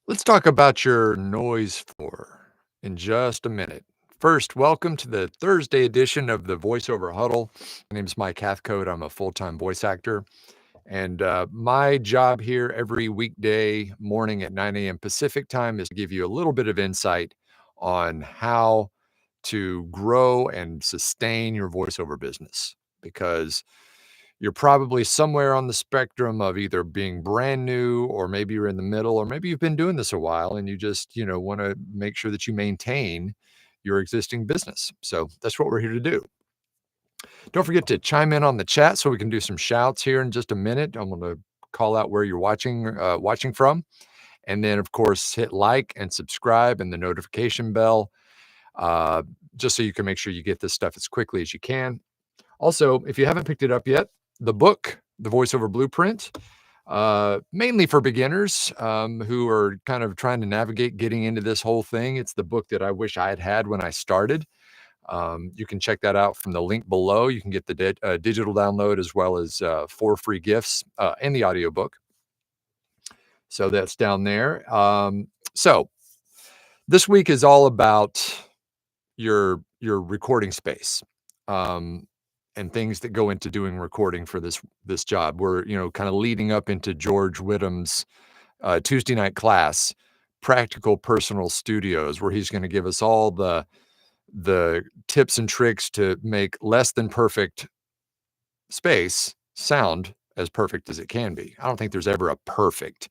Let's talk about your noise floor in just a minute. First, welcome to the Thursday edition of the Voiceover Huddle. My name is Mike Hathcote. I'm a full-time voice actor, and my job here every weekday morning at 9 a.m. Pacific time is to give you a little bit of insight on how to grow and sustain your voiceover business because you're probably somewhere on the spectrum of either being brand new or maybe you're in the middle or maybe you've been doing this a while and you just, want to make sure that you maintain your existing business. So that's what we're here to do. Don't forget to chime in on the chat so we can do some shouts here in just a minute. I'm going to call out where you're watching from, and then of course hit like and subscribe and the notification bell, uh, just so you can make sure you get this stuff as quickly as you can. Also, if you haven't picked it up yet, the book, The Voiceover Blueprint, mainly for beginners who are kind of trying to navigate getting into this whole thing. It's the book that I wish I had had when I started. You can check that out from the link below. You can get the digital download as well as 4 free gifts and the audiobook. So that's down there. So this week is all about your recording space. And things that go into doing recording for this job. We're, kind of leading up into George Whittam's Tuesday night class, Practical Personal Studios, where he's going to give us all the tips and tricks to make less than perfect space sound as perfect as it can be. I don't think there's ever a perfect,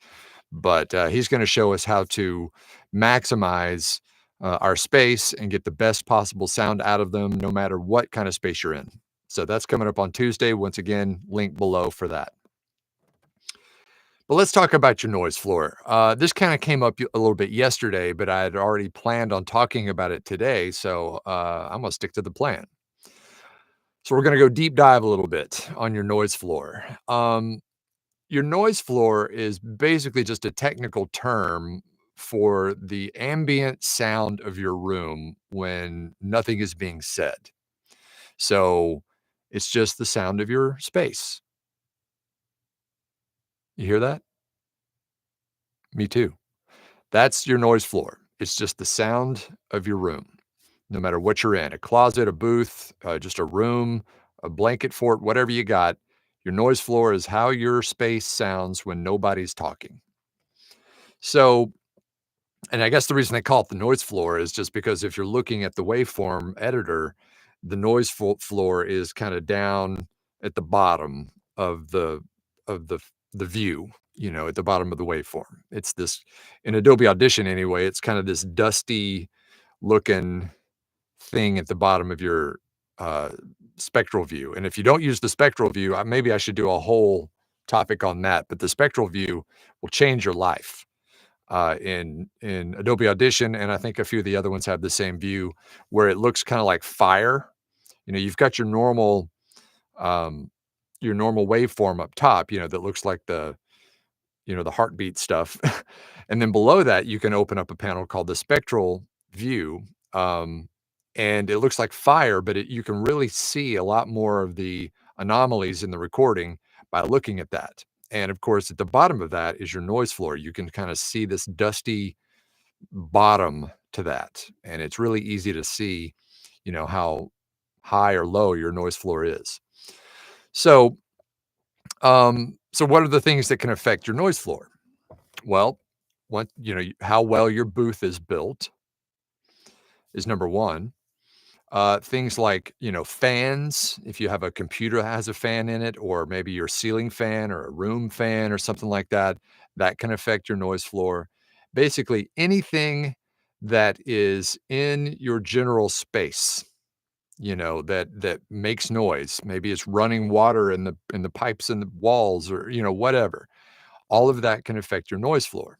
but he's going to show us how to maximize our space and get the best possible sound out of them, no matter what kind of space you're in. So that's coming up on Tuesday. Once again, link below for that. But let's talk about your noise floor. This kind of came up a little bit yesterday, but I had already planned on talking about it today. So I'm going to stick to the plan. So we're going to go deep dive a little bit on your noise floor. Your noise floor is basically just a technical term for the ambient sound of your room when nothing is being said. So it's just the sound of your space. You hear that? Me too. That's your noise floor. It's just the sound of your room, no matter what you're in, a closet, a booth, just a room, a blanket fort, whatever you got. Your noise floor is how your space sounds when nobody's talking. So, and I guess the reason they call it the noise floor is just because if you're looking at the waveform editor, the noise floor is kind of down at the bottom of the view, at the bottom of the waveform. It's this in Adobe Audition anyway, it's kind of this dusty looking thing at the bottom of your uh, spectral view. And if you don't use the spectral view, maybe I should do a whole topic on that. But the spectral view will change your life in Adobe Audition, and I think a few of the other ones have the same view where it looks kind of like fire. You've got um, your normal waveform up top, that looks like the heartbeat stuff, and then below that you can open up a panel called the spectral view, um, and it looks like fire, but you can really see a lot more of the anomalies in the recording by looking at that. And of course, at the bottom of that is your noise floor. You can kind of see this dusty bottom to that, and it's really easy to see, how high or low your noise floor is. So, so what are the things that can affect your noise floor? Well, how well your booth is built is number one. Things like, fans, if you have a computer that has a fan in it, or maybe your ceiling fan or a room fan or something like that, that can affect your noise floor. Basically, anything that is in your general space, that makes noise. Maybe it's running water in the pipes in the walls or, whatever. All of that can affect your noise floor.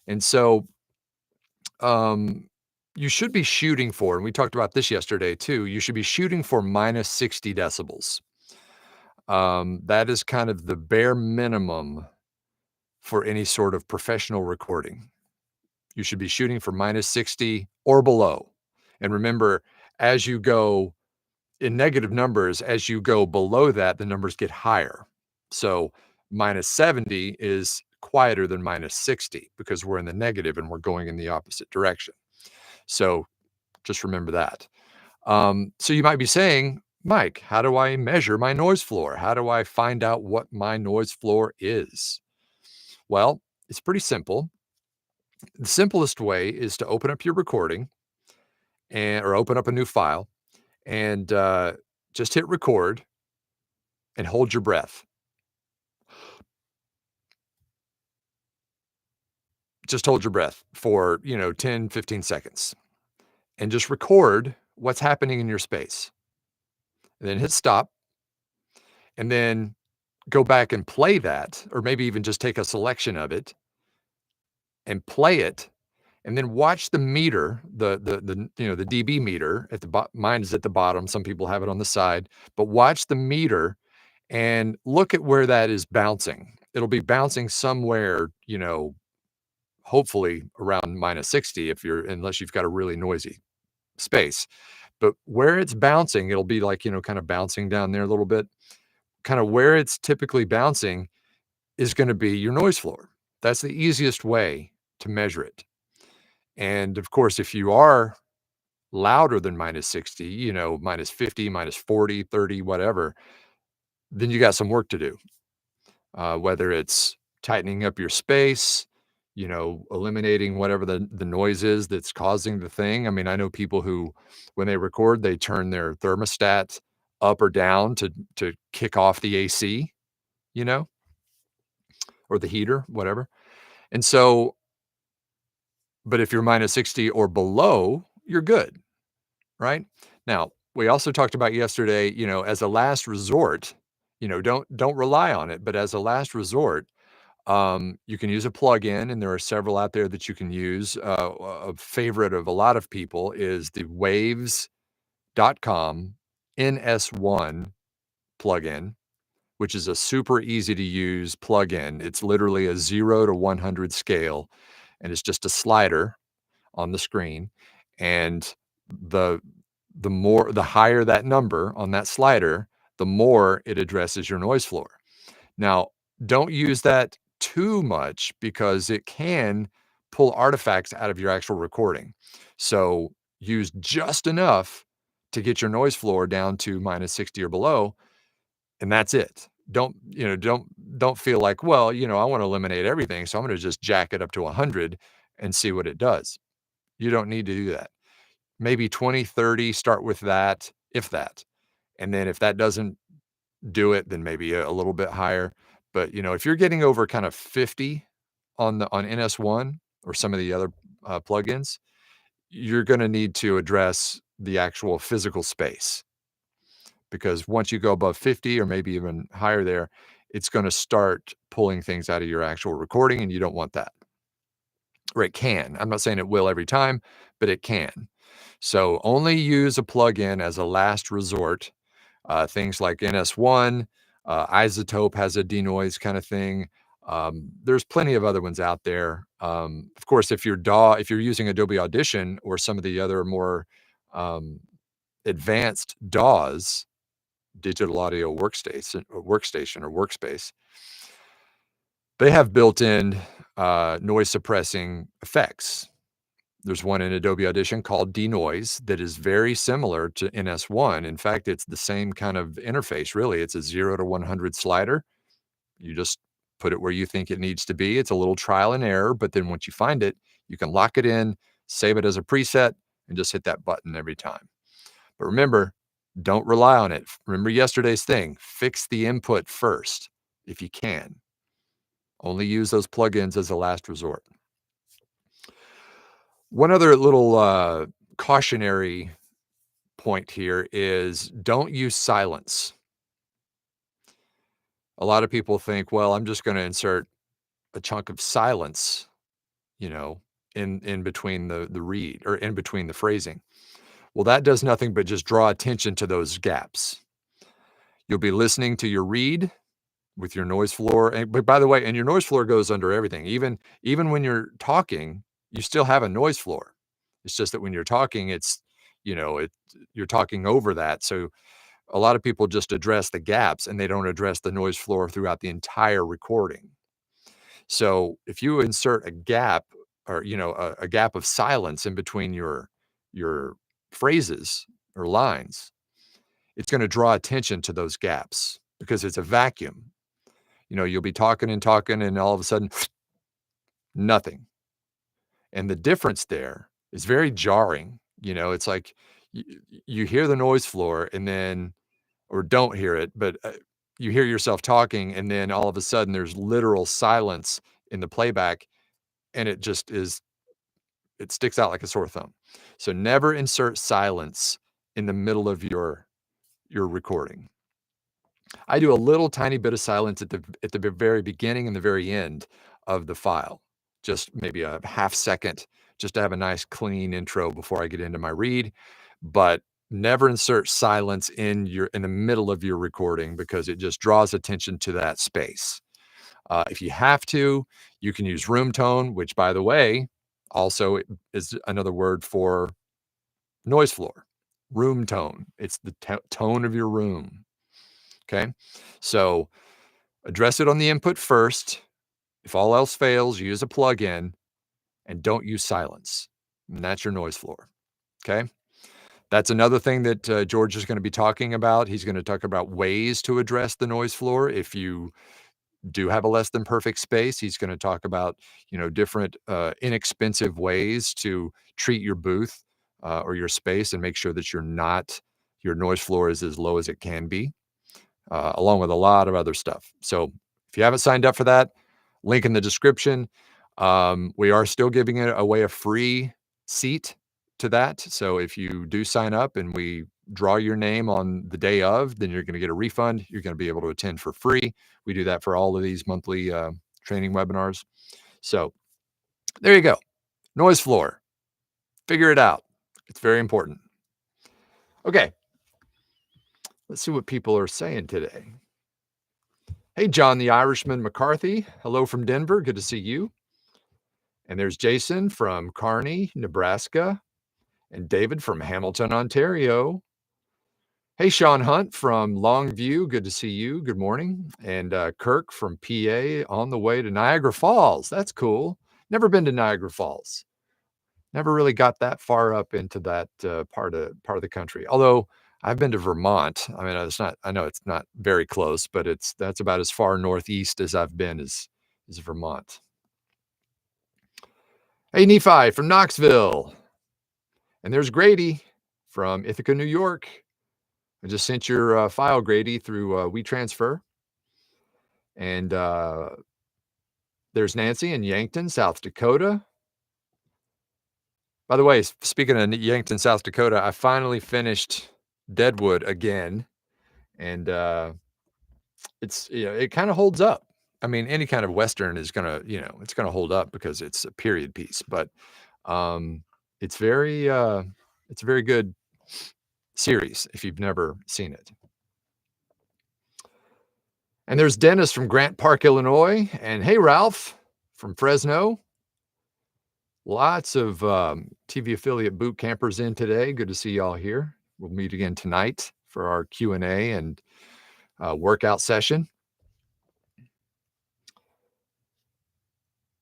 And so um, you should be shooting for, and we talked about this yesterday too, you should be shooting for minus 60 decibels. That is kind of the bare minimum for any sort of professional recording. You should be shooting for minus 60 or below. And remember, as you go in negative numbers, as you go below that, the numbers get higher. So minus 70 is quieter than -60 because we're in the negative and we're going in the opposite direction. So just remember that. So you might be saying, Mike, how do I measure my noise floor? How do I find out what my noise floor is? Well, it's pretty simple. The simplest way is to open up your recording or open up a new file and just hit record and hold your breath. Just hold your breath for, 10, 15 seconds and just record what's happening in your space. And then hit stop and then go back and play that, or maybe even just take a selection of it and play it, and then watch the meter, the dB meter at the mine is at the bottom. Some people have it on the side, but watch the meter and look at where that is bouncing. It'll be bouncing somewhere, hopefully around -60 unless you've got a really noisy space. But where it's bouncing, it'll be like, kind of bouncing down there a little bit. Kind of where it's typically bouncing is gonna be your noise floor. That's the easiest way to measure it. And of course, if you are louder than -60, -50, -40, 30, whatever, then you got some work to do. Whether it's tightening up your space, eliminating whatever the noise is that's causing the thing. I mean, I know people who, when they record, they turn their thermostat up or down to kick off the AC, you know, or the heater, whatever. And so, but if you're -60 or below, you're good, right? Now, we also talked about yesterday, as a last resort, don't rely on it, but as a last resort, you can use a plugin, and there are several out there that you can use. A favorite of a lot of people is the waves.com NS1 plugin, which is a super easy to use plugin. It's literally a 0 to 100 scale, and it's just a slider on the screen. And the the higher that number on that slider, the more it addresses your noise floor. Now, don't use that too much because it can pull artifacts out of your actual recording. So use just enough to get your noise floor down to -60 or below, and that's it. Don't feel like, well, I want to eliminate everything, so I'm going to just jack it up to 100 and see what it does. You don't need to do that. Maybe 20, 30, start with that, if that. And then if that doesn't do it, then maybe a little bit higher. But, if you're getting over kind of 50 on NS1 or some of the other plugins, you're going to need to address the actual physical space, because once you go above 50 or maybe even higher there, it's going to start pulling things out of your actual recording, and you don't want that. Or it can. I'm not saying it will every time, but it can. So only use a plugin as a last resort. Things like NS1, Isotope has a denoise kind of thing. There's plenty of other ones out there. Of course, if if you're using Adobe Audition or some of the other more advanced DAWs, digital audio workstation or workspace, they have built-in noise suppressing effects. There's one in Adobe Audition called Denoise that is very similar to NS1. In fact, it's the same kind of interface, really. It's a 0 to 100 slider. You just put it where you think it needs to be. It's a little trial and error, but then once you find it, you can lock it in, save it as a preset, and just hit that button every time. But remember, don't rely on it. Remember yesterday's thing, fix the input first if you can. Only use those plugins as a last resort. One other little cautionary point here is don't use silence. A lot of people think, well, I'm just going to insert a chunk of silence, you know, in between the read or in between the phrasing. Well, that does nothing but just draw attention to those gaps. You'll be listening to your read with your noise floor. But by the way, and your noise floor goes under everything. Even when you're talking, you still have a noise floor. It's just that when you're talking, you're talking over that. So a lot of people just address the gaps and they don't address the noise floor throughout the entire recording. So if you insert a gap or, a gap of silence in between your phrases or lines, it's gonna draw attention to those gaps because it's a vacuum. You'll be talking and talking, and all of a sudden, nothing. And the difference there is very jarring. It's like you you hear the noise floor and then or don't hear it, but, you hear yourself talking, and then all of a sudden, there's literal silence in the playback, and it sticks out like a sore thumb. So never insert silence in the middle of your recording. I do a little tiny bit of silence at the very beginning and the very end of the file, just maybe a half second, just to have a nice clean intro before I get into my read, but never insert silence in the middle of your recording because it just draws attention to that space. If you have to, you can use room tone, which, by the way, also is another word for noise floor. Room tone. It's the tone of your room. Okay. So address it on the input first. If all else fails, use a plugin and don't use silence. And that's your noise floor. Okay. That's another thing that George is going to be talking about. He's going to talk about ways to address the noise floor. If you do have a less than perfect space, he's going to talk about, different inexpensive ways to treat your booth or your space and make sure that your noise floor is as low as it can be. Along with a lot of other stuff. So if you haven't signed up for that, link in the description. We are still giving it away a free seat to that. So if you do sign up and we draw your name on the day of, then you're going to get a refund. You're going to be able to attend for free. We do that for all of these monthly training webinars. So there you go. Noise floor. Figure it out. It's very important. Okay. Let's see what people are saying today. Hey, John the Irishman McCarthy. Hello from Denver. Good to see you. And there's Jason from Kearney, Nebraska, and David from Hamilton, Ontario. Hey, Sean Hunt from Longview. Good to see you. Good morning. And Kirk from PA on the way to Niagara Falls. That's cool. Never been to Niagara Falls. Never really got that far up into that part of the country. Although I've been to Vermont. I mean, I know it's not very close, but that's about as far northeast as I've been is Vermont. Hey, Nephi from Knoxville. And there's Grady from Ithaca, New York. I just sent your file, Grady, through WeTransfer. And there's Nancy in Yankton, South Dakota. By the way, speaking of Yankton, South Dakota, I finally finished Deadwood again. And it kind of holds up. I mean, any kind of Western is gonna, it's gonna hold up because it's a period piece. But it's a very good series if you've never seen it. And there's Dennis from Grant Park, Illinois. And hey, Ralph from Fresno. Lots of TV affiliate boot campers in today. Good to see y'all here. We'll meet again tonight for our Q&A and workout session.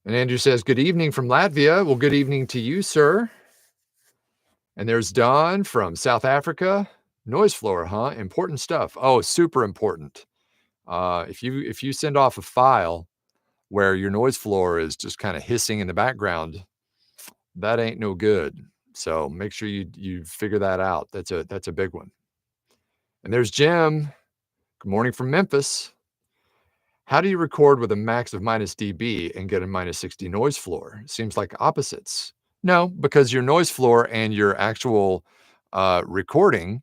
And Andrew says, good evening from Latvia. Well, good evening to you, sir. And there's Don from South Africa. Noise floor, huh? Important stuff. Oh, super important. If you send off a file where your noise floor is just kind of hissing in the background, that ain't no good. So make sure you figure that out. That's a big one. And there's Jim. Good morning from Memphis. How do you record with a max of minus dB and get a minus 60 noise floor? Seems like opposites. No, because your noise floor and your actual recording,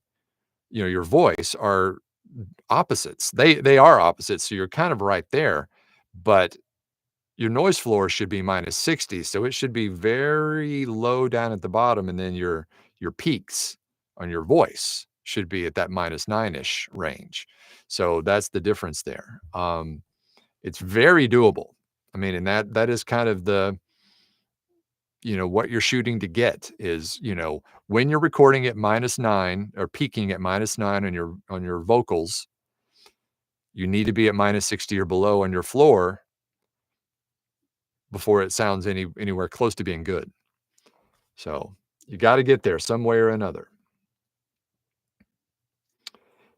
your voice are opposites. They are opposites. So you're kind of right there, but your noise floor should be minus 60. So it should be very low down at the bottom. And then your peaks on your voice should be at that minus 9-ish range. So that's the difference there. It's very doable. I mean, and that is kind of the, what you're shooting to get is, when you're recording at minus 9 or peaking at minus 9 on your vocals, you need to be at minus 60 or below on your floor before it sounds anywhere close to being good. So you got to get there some way or another.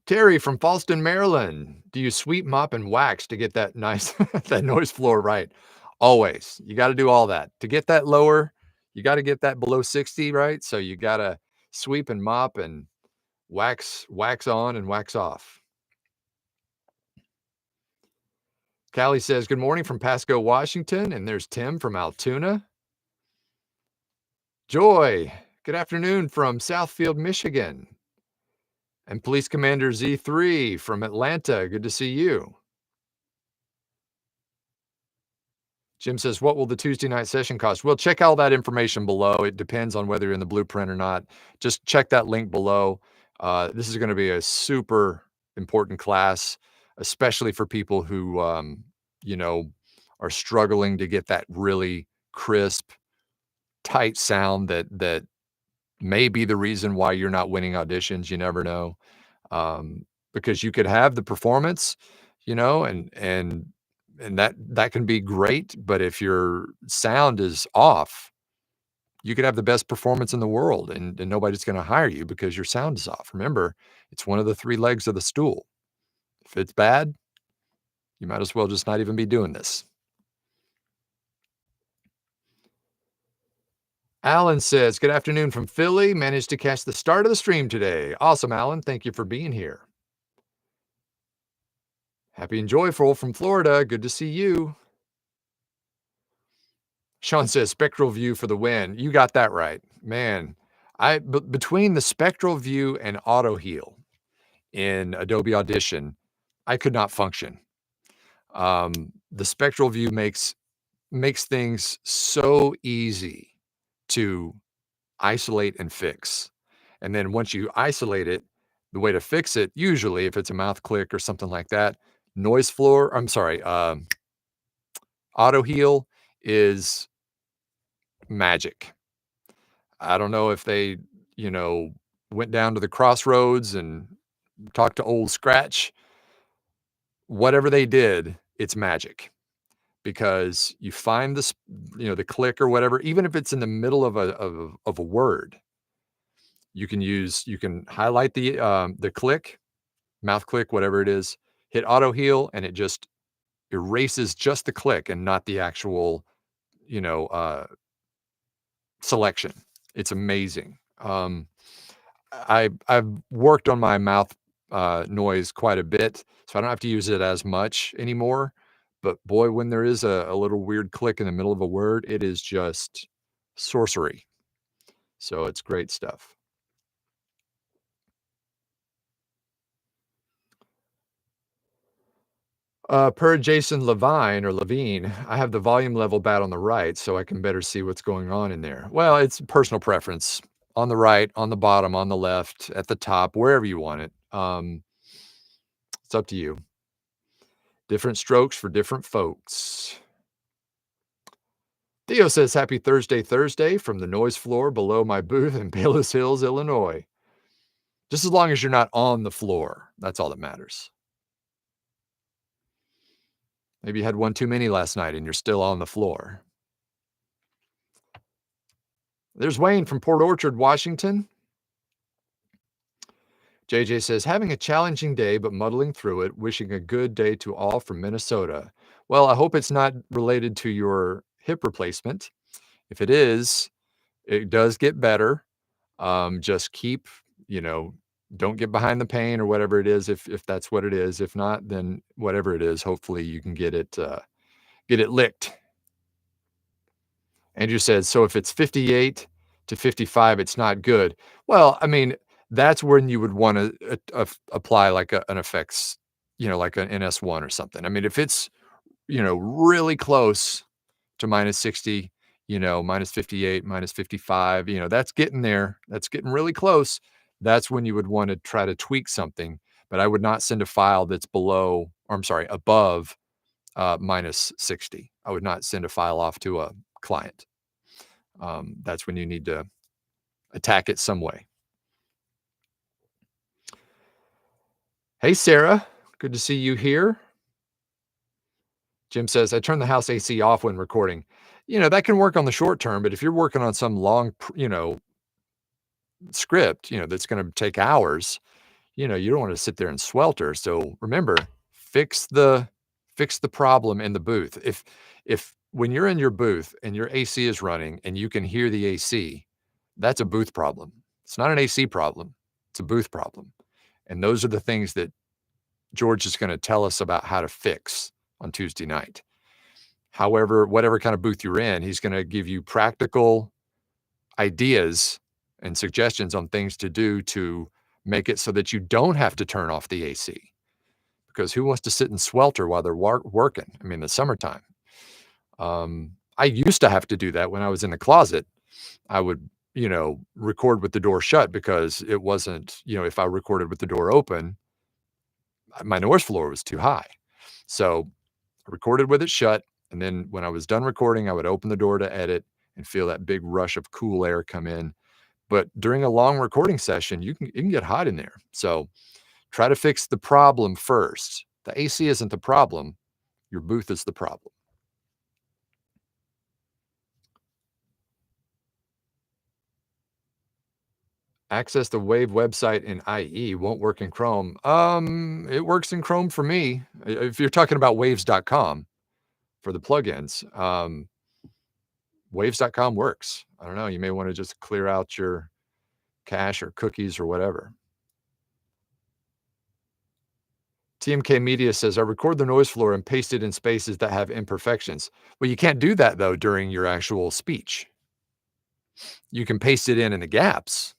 Terry from Falston, Maryland. Do you sweep, mop, and wax to get that nice that noise floor right? Always. You got to do all that. To get that lower, you got to get that below 60, right? So you got to sweep and mop and wax on and wax off. Callie says, good morning from Pasco, Washington. And there's Tim from Altoona. Joy, good afternoon from Southfield, Michigan. And Police Commander Z3 from Atlanta. Good to see you. Jim says, what will the Tuesday night session cost? Well, check all that information below. It depends on whether you're in the blueprint or not. Just check that link below. This is going to be a super important class, especially for people who, are struggling to get that really crisp, tight sound that may be the reason why you're not winning auditions. You never know. Because you could have the performance, and that can be great, but if your sound is off, you could have the best performance in the world and nobody's gonna hire you because your sound is off. Remember, it's one of the 3 legs of the stool. If it's bad, you might as well just not even be doing this. Alan says, good afternoon from Philly. Managed to catch the start of the stream today. Awesome, Alan. Thank you for being here. Happy and joyful from Florida. Good to see you. Sean says, spectral view for the win. You got that right. Man, between the spectral view and auto heal in Adobe Audition, I could not function. The spectral view makes things so easy to isolate and fix. And then once you isolate it, the way to fix it, usually if it's a mouth click or something like that, auto heal is magic. I don't know if they, went down to the crossroads and talked to old Scratch. Whatever they did, it's magic because you find this, the click or whatever, even if it's in the middle of a word, you can highlight the click, mouth click, whatever it is, hit auto heal, and it just erases just the click and not the actual, selection. It's amazing. I've worked on my mouth noise quite a bit, so I don't have to use it as much anymore. But boy, when there is a little weird click in the middle of a word, it is just sorcery. So it's great stuff. Per Jason Levine, I have the volume level bad on the right, so I can better see what's going on in there. Well, it's personal preference. On the right, on the bottom, on the left, at the top, wherever you want it. It's up to you. Different strokes for different folks. Theo says, happy Thursday from the noise floor below my booth in Palos Hills, Illinois. Just as long as you're not on the floor. That's all that matters. Maybe you had one too many last night and you're still on the floor. There's Wayne from Port Orchard, Washington. JJ says, having a challenging day, but muddling through it. Wishing a good day to all from Minnesota. Well, I hope it's not related to your hip replacement. If it is, it does get better. Just keep, don't get behind the pain or whatever it is. If that's what it is, if not, then whatever it is, hopefully you can get it licked. Andrew said, so if it's 58 to 55, it's not good. Well, I mean, that's when you would want to apply like an effects, like an NS1 or something. I mean, if it's, really close to minus 60, minus 58, minus 55, that's getting there. That's getting really close. That's when you would want to try to tweak something. But I would not send a file that's above minus 60. I would not send a file off to a client. That's when you need to attack it some way. Hey, Sarah, good to see you here. Jim says, I turn the house AC off when recording. That can work on the short term, but if you're working on some long, script, that's gonna take hours, you don't wanna sit there and swelter. So remember, fix the fix the problem in the booth. If when you're in your booth and your AC is running and you can hear the AC, that's a booth problem. It's not an AC problem. It's a booth problem. And those are the things that George is gonna tell us about how to fix on Tuesday night. However, whatever kind of booth you're in, he's gonna give you practical ideas and suggestions on things to do to make it so that you don't have to turn off the AC, because who wants to sit and swelter while they're working? I mean, the summertime. I used to have to do that when I was in the closet. I would, record with the door shut because it wasn't, if I recorded with the door open, my noise floor was too high. So I recorded with it shut. And then when I was done recording, I would open the door to edit and feel that big rush of cool air come in. But during a long recording session, you can get hot in there. So try to fix the problem first. The AC isn't the problem. Your booth is the problem. Access the Wave website in IE won't work in Chrome. It works in Chrome for me. If you're talking about waves.com for the plugins, waves.com works. I don't know. You may want to just clear out your cache or cookies or whatever. TMK Media says, I record the noise floor and paste it in spaces that have imperfections. Well, you can't do that, though, during your actual speech. You can paste it in the gaps,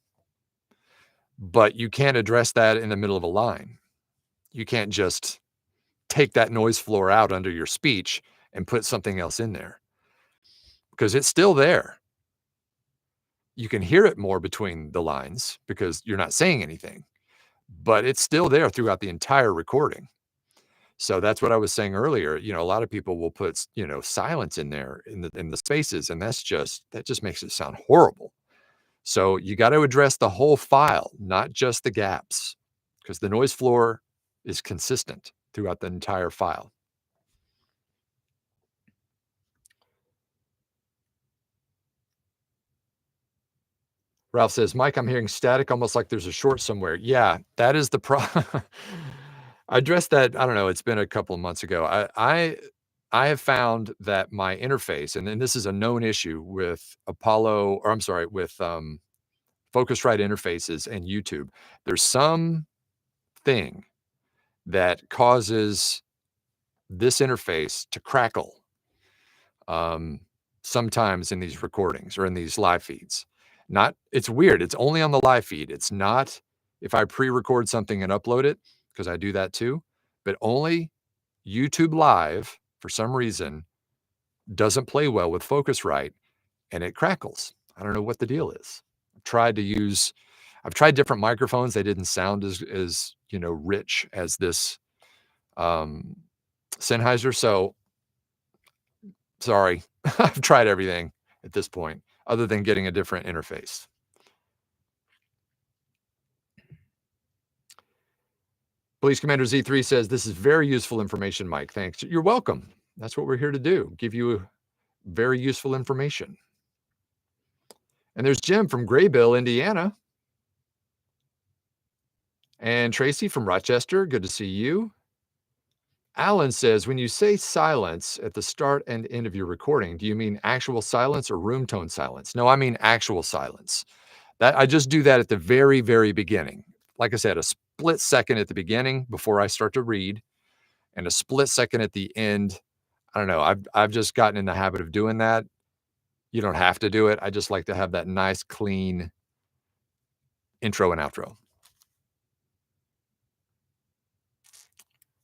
but you can't address that in the middle of a line. You can't just take that noise floor out under your speech and put something else in there because it's still there. You can hear it more between the lines because you're not saying anything, but it's still there throughout the entire recording. So that's what I was saying earlier. A lot of people will put, silence in there in the spaces, and that just makes it sound horrible. So you got to address the whole file, not just the gaps, because the noise floor is consistent throughout the entire file. Ralph says, Mike, I'm hearing static almost like there's a short somewhere. Yeah, that is the problem. I addressed that, I don't know, it's been a couple of months ago. I have found that my interface, and then this is a known issue with Apollo, or I'm sorry, with Focusrite interfaces and YouTube. There's some thing that causes this interface to crackle um, sometimes in these recordings or in these live feeds. It's weird. It's only on the live feed. It's not if I pre-record something and upload it, because I do that too, but only YouTube Live, for some reason, doesn't play well with Focusrite and it crackles. I don't know what the deal is. I've tried different microphones. They didn't sound as rich as this Sennheiser. So sorry, I've tried everything at this point, other than getting a different interface. Police Commander Z3 says, this is very useful information, Mike. Thanks. You're welcome. That's what we're here to do, give you very useful information. And there's Jim from Graybill, Indiana. And Tracy from Rochester. Good to see you. Alan says, when you say silence at the start and end of your recording, do you mean actual silence or room tone silence? No, I mean actual silence. That I just do that at the very, very beginning. Like I said, a split second at the beginning before I start to read, and a split second at the end. I don't know. I've just gotten in the habit of doing that. You don't have to do it. I just like to have that nice, clean intro and outro.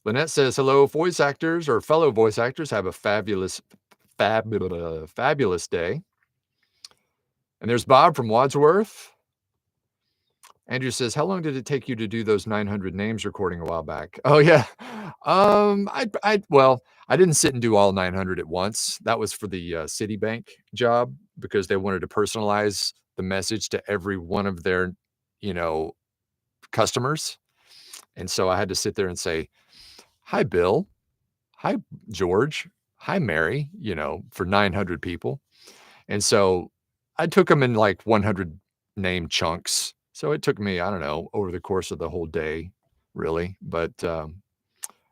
Lynette says, hello, voice actors or fellow voice actors. Have a fabulous day. And there's Bob from Wadsworth. Andrew says, how long did it take you to do those 900 names recording a while back? Oh, yeah. Well, I didn't sit and do all 900 at once. That was for the Citibank job because they wanted to personalize the message to every one of their, customers. And so I had to sit there and say, hi, Bill. Hi, George. "Hi, Mary," for 900 people. And so I took them in like 100 name chunks. So it took me, I don't know, over the course of the whole day, really. But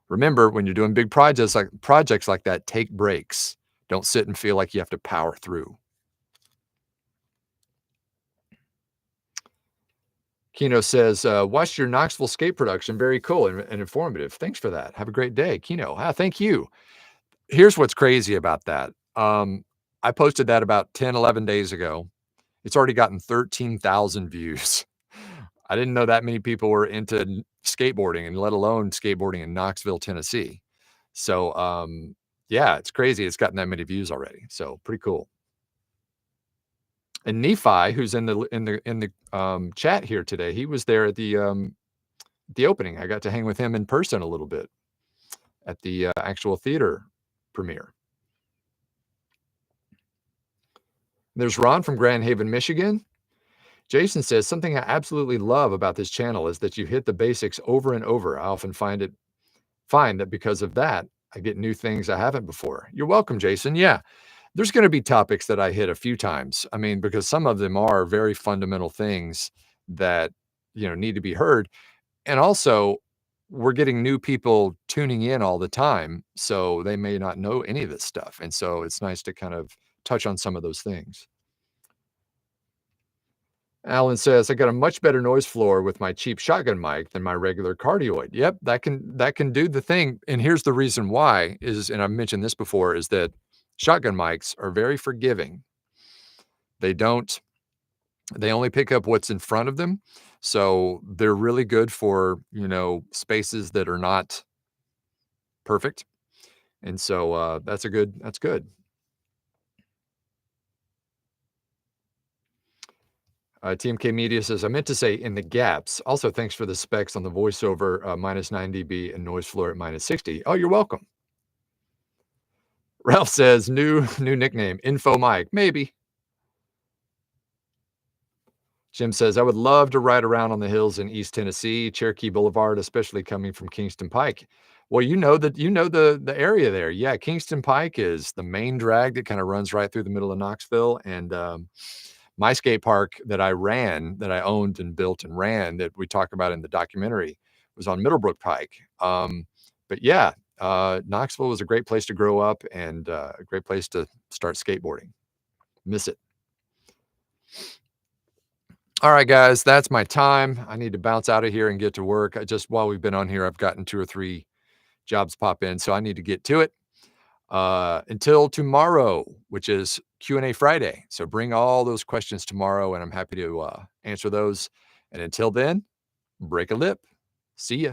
remember, when you're doing big projects like that, take breaks. Don't sit and feel like you have to power through. Kino says, watched your Knoxville skate production. Very cool and informative. Thanks for that. Have a great day. Kino, thank you. Here's what's crazy about that. I posted that about 10, 11 days ago. It's already gotten 13,000 views. I didn't know that many people were into skateboarding and let alone skateboarding in Knoxville, Tennessee. So, yeah, it's crazy. It's gotten that many views already. So pretty cool. And Nephi, who's in the chat here today, he was there at the opening. I got to hang with him in person a little bit at the actual theater premiere. There's Ron from Grand Haven, Michigan. Jason says, something I absolutely love about this channel is that you hit the basics over and over. I often find that because of that, I get new things I haven't before. You're welcome, Jason. Yeah, there's going to be topics that I hit a few times. I mean, because some of them are very fundamental things that, need to be heard. And also, we're getting new people tuning in all the time, so they may not know any of this stuff. And so it's nice to kind of touch on some of those things. Alan says, I got a much better noise floor with my cheap shotgun mic than my regular cardioid. Yep, that can do the thing. And here's the reason why is, and I've mentioned this before, is that shotgun mics are very forgiving. They don't, they only pick up what's in front of them. So they're really good for, spaces that are not perfect. And so that's good. TMK Media says, I meant to say in the gaps. Also, thanks for the specs on the voiceover, -9 dB and noise floor at -60. Oh, you're welcome. Ralph says, new nickname, Info Mike. Maybe. Jim says, I would love to ride around on the hills in East Tennessee, Cherokee Boulevard, especially coming from Kingston Pike. Well, the area there. Yeah, Kingston Pike is the main drag that kind of runs right through the middle of Knoxville. And my skate park that I owned and built and ran, that we talk about in the documentary, was on Middlebrook Pike. But yeah, Knoxville was a great place to grow up and a great place to start skateboarding. Miss it. All right, guys, that's my time. I need to bounce out of here and get to work. While we've been on here, I've gotten 2 or 3 jobs pop in, so I need to get to it. Until tomorrow, which is Q&A Friday. So bring all those questions tomorrow, and I'm happy to answer those. And until then, break a lip. See ya.